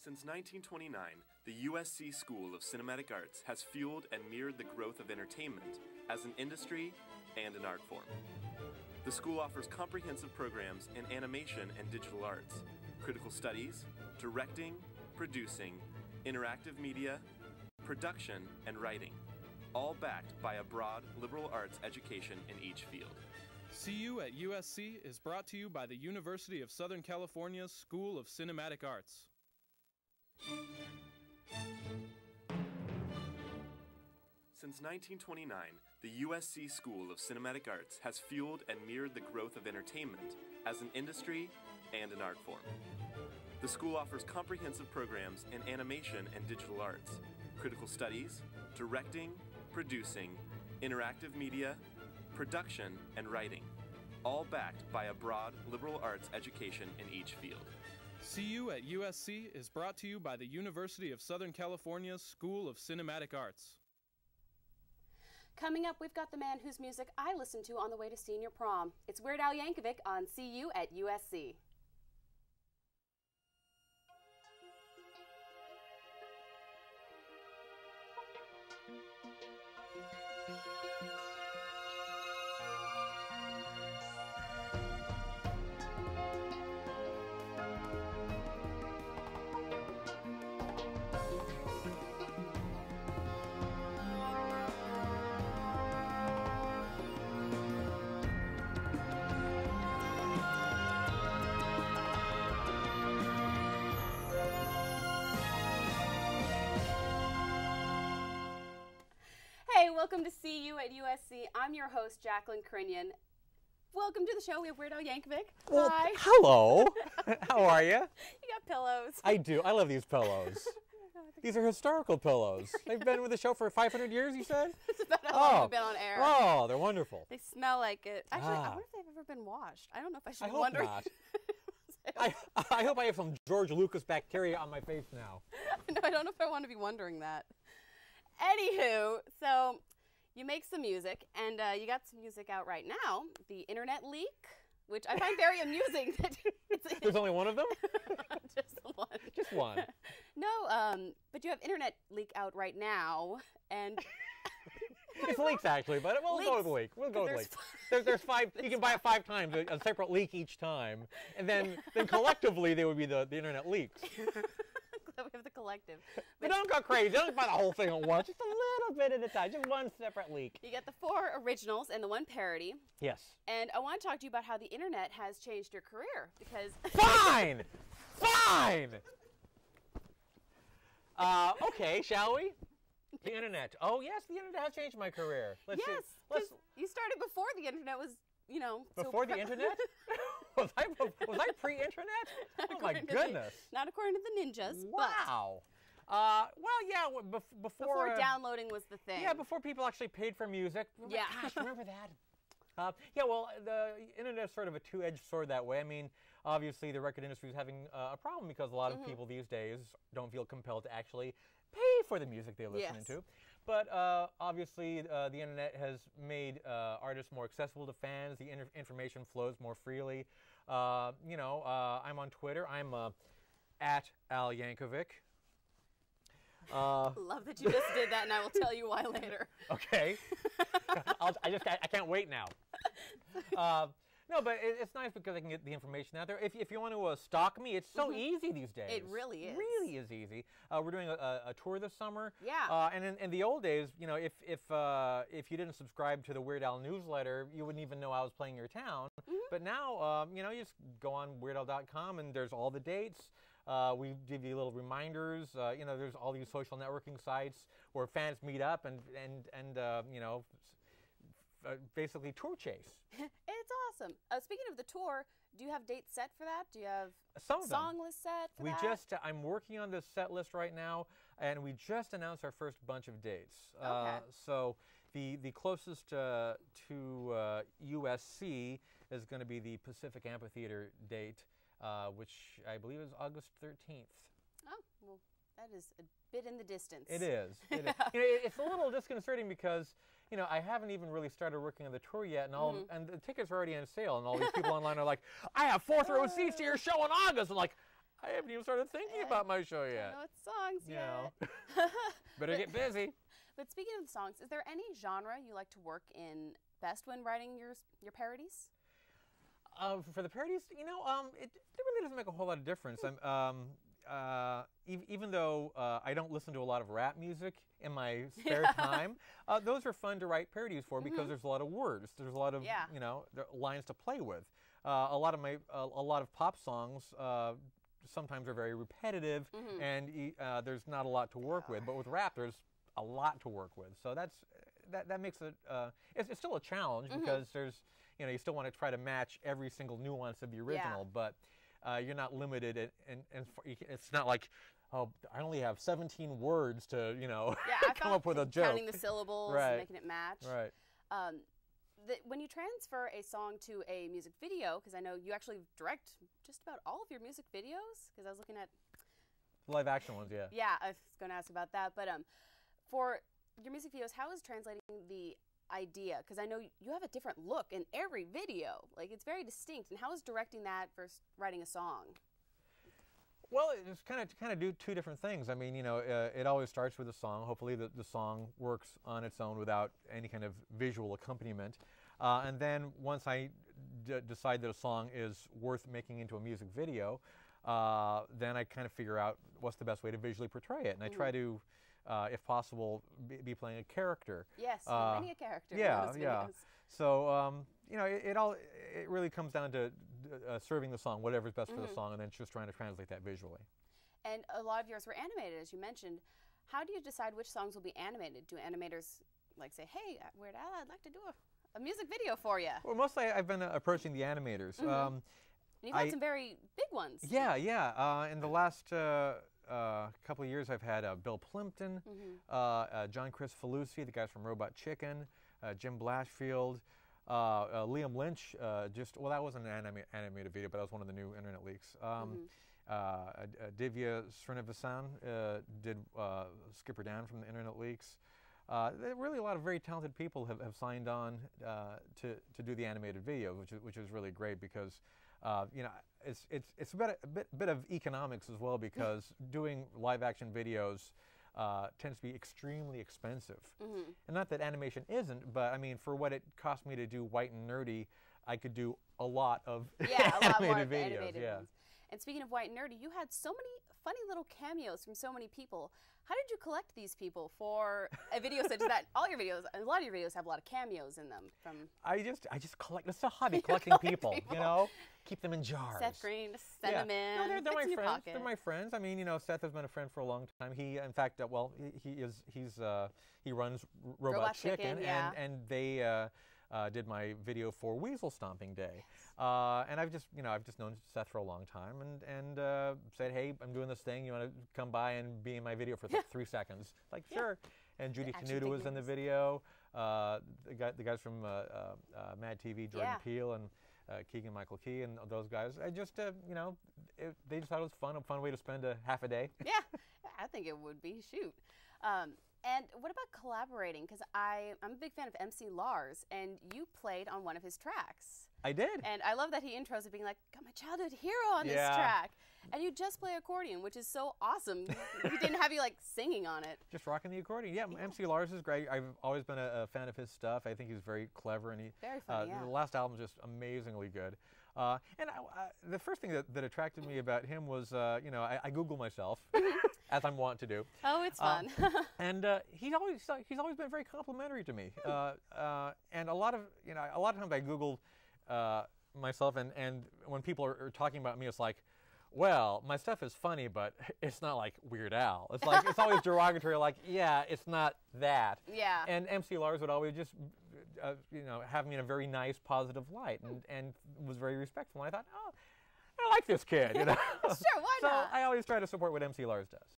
Since 1929, the USC School of Cinematic Arts has fueled and mirrored the growth of entertainment as an industry and an art form. The school offers comprehensive programs in animation and digital arts, critical studies, directing, producing, interactive media, production, and writing, all backed by a broad liberal arts education in each field. CU at USC is brought to you by the University of Southern California's School of Cinematic Arts. Since 1929, the USC School of Cinematic Arts has fueled and mirrored the growth of entertainment as an industry and an art form. The school offers comprehensive programs in animation and digital arts, critical studies, directing, producing, interactive media, production, and writing, all backed by a broad liberal arts education in each field. CU at USC is brought to you by the University of Southern California's School of Cinematic Arts. Coming up, we've got the man whose music I listened to on the way to senior prom. It's Weird Al Yankovic on CU at USC. Hey, welcome to CU at USC. I'm your host, Jacqueline Crinion. Welcome to the show. We have Weird Al Yankovic. Well, Hi. hello. How are you? You got pillows. I do. I love these pillows. These are historical pillows. They've been with the show for 500 years, you said? That's about how long we've been on air. Oh, they're wonderful. They smell like it. Actually, I wonder if they've ever been washed. I don't know if I should I be hope wondering. not. I hope I have some George Lucas bacteria on my face now. No, I don't know if I want to be wondering that. Anywho, so you make some music, and you got some music out right now, the internet leak, which I find very amusing. There's only one of them? Just one. Just one. No, but you have internet leak out right now, and It's leaks, actually, but we'll go with leak. We'll go with leak. There's five. You can buy it 5 times, a separate leak each time, and then collectively they would be the internet leaks. we have the collective. But don't go crazy. Don't buy the whole thing at once. Just a little bit at a time. Just one separate leak. You get the 4 originals and the 1 parody. Yes. And I want to talk to you about how the internet has changed your career, because... Fine! Fine! Okay, shall we? The internet. Oh, yes, the internet has changed my career. Let's yes, because you started before the internet was, you know... Before the internet? was I pre-internet? Oh, my goodness. Not according to the ninjas, wow. Well, yeah, before downloading was the thing. Yeah, before people actually paid for music. Yeah. Gosh, remember that? Yeah, well, the internet is sort of a two-edged sword that way. I mean, obviously, the record industry is having a problem because a lot of people these days don't feel compelled to actually pay for the music they're listening to. But obviously, the internet has made artists more accessible to fans. The information flows more freely. You know, I'm on Twitter. I'm at Al Yankovic. Love that you just did that, and I will tell you why later. Okay. I can't wait now. No, but it's nice because I can get the information out there. If you want to stalk me, it's so easy these days. It really is. Really is easy. We're doing a tour this summer. Yeah. And in the old days, you know, if you didn't subscribe to the Weird Al newsletter, you wouldn't even know I was playing your town. But now, you know, you just go on weirdal.com and there's all the dates. We give you little reminders. You know, there's all these social networking sites where fans meet up and you know, basically tour chase. It's awesome. Speaking of the tour, do you have dates set for that? Do you have some song list set for that? I'm working on this set list right now, and we just announced our first bunch of dates. Okay. So the closest to USC is going to be the Pacific Amphitheater date, which I believe is August 13th. Oh, well, that is a bit in the distance. It is. It is. You know, it's a little disconcerting because, you know, I haven't even really started working on the tour yet, and the tickets are already on sale, and all these people online are like, I have 4th row seats to your show in August. I'm like, I haven't even started thinking about my show yet. I don't know what songs You yet. know. Better get busy. But speaking of songs, is there any genre you like to work in best when writing your parodies? For the parodies, you know, it really doesn't make a whole lot of difference. Even though I don't listen to a lot of rap music in my spare time, those are fun to write parodies for because there's a lot of words. There's a lot of you know lines to play with. A lot of pop songs sometimes are very repetitive, and there's not a lot to work with. But with rap, there's a lot to work with. So that makes it it's still a challenge because there's you still want to try to match every single nuance of the original, but you're not limited, and it's not like, oh, I only have 17 words to come up with a joke. Counting the syllables, and making it match. Right. When you transfer a song to a music video, because I know you actually direct just about all of your music videos, because I was looking at live action ones, yeah. Yeah, I was going to ask about that, but for your music videos, how is translating the idea? Because I know you have a different look in every video. Like, it's very distinct. And how is directing that versus writing a song? Well, it's kind of do two different things. I mean, it always starts with a song. Hopefully the song works on its own without any kind of visual accompaniment. And then once I decide that a song is worth making into a music video, then I kind of figure out what's the best way to visually portray it. And I try to, if possible, be playing a character. Yes, many a character. Yeah, in those yeah. videos. So it really comes down to serving the song, whatever's best for the song, and then just trying to translate that visually. And a lot of yours were animated, as you mentioned. How do you decide which songs will be animated? Do animators say, "Hey, Weird Al, I'd like to do a music video for you"? Well, mostly I've been approaching the animators. And you've had some very big ones. Yeah, yeah. In the last couple of years, I've had Bill Plimpton, John Chris Falusi, the guys from Robot Chicken, Jim Blashfield, Liam Lynch. That wasn't an animated video, but that was one of the new internet leaks. Divya Srinivasan did Skipper Dan from the internet leaks. Really, a lot of very talented people have signed on to do the animated video, which is really great because it's a bit of economics as well, because doing live action videos tends to be extremely expensive. And not that animation isn't, but I mean, for what it cost me to do White and Nerdy, I could do a lot of animated videos. Ones. And speaking of White and Nerdy, you had so many funny little cameos from so many people. How did you collect these people for a video such as that? All your videos, a lot of your videos have a lot of cameos in them. I just collect. It's a hobby, collecting people. Keep them in jars. Seth Green, send them in. No, they're my friends. Pocket. They're my friends. I mean, Seth has been a friend for a long time. He, in fact, he runs Robot Chicken, and they did my video for Weasel Stomping Day. And I've just known Seth for a long time, and said, hey, I'm doing this thing. You want to come by and be in my video for 3 seconds? Like, sure. And Judy Tenuta was in the video. The guys from Mad TV, Jordan Peele and Keegan Michael Key, and those guys. I just, they just thought it was a fun way to spend half a day. Yeah, I think it would be. Shoot. And what about collaborating? Because I'm a big fan of MC Lars, and you played on one of his tracks. I did. And I love that he intros it being like, got my childhood hero on this track. And you just play accordion, which is so awesome. He didn't have you singing on it. Just rocking the accordion. Yeah, MC Lars is great. I've always been a fan of his stuff. I think he's very clever, and very funny, the last album is just amazingly good. And the first thing that attracted me about him was, I Google myself, as I'm wont to do. Oh, it's fun. And he's always been very complimentary to me. And a lot of times I Google myself, and when people are talking about me, it's like, well, my stuff is funny, but it's not like Weird Al. It's like it's always derogatory. Like, yeah, it's not that. Yeah. And MC Lars would always just, have me in a very nice, positive light, and was very respectful. And I thought, oh, I like this kid. Sure, why not? So I always try to support what MC Lars does.